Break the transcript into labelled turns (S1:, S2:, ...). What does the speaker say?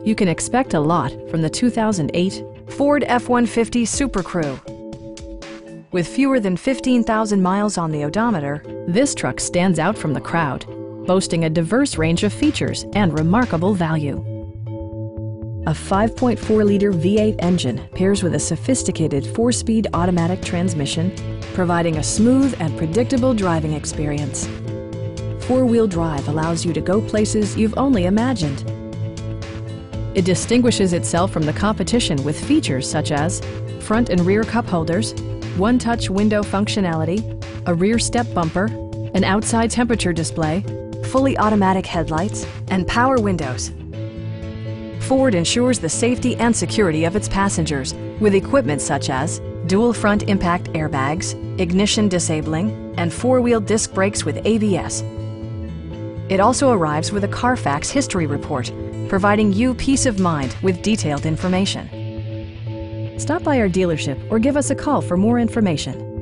S1: You can expect a lot from the 2008 Ford F-150 Super Crew. With fewer than 15,000 miles on the odometer, this truck stands out from the crowd, boasting a diverse range of features and remarkable value. A 5.4-liter V8 engine pairs with a sophisticated 4-speed automatic transmission, providing a smooth and predictable driving experience. 4-wheel drive allows you to go places you've only imagined. It distinguishes itself from the competition with features such as front and rear cup holders, one-touch window functionality, a rear step bumper, an outside temperature display, fully automatic headlights, and power windows. Ford ensures the safety and security of its passengers with equipment such as dual front impact airbags, ignition disabling, and 4-wheel disc brakes with ABS. It also arrives with a Carfax history report, providing you peace of mind with detailed information. Stop by our dealership or give us a call for more information.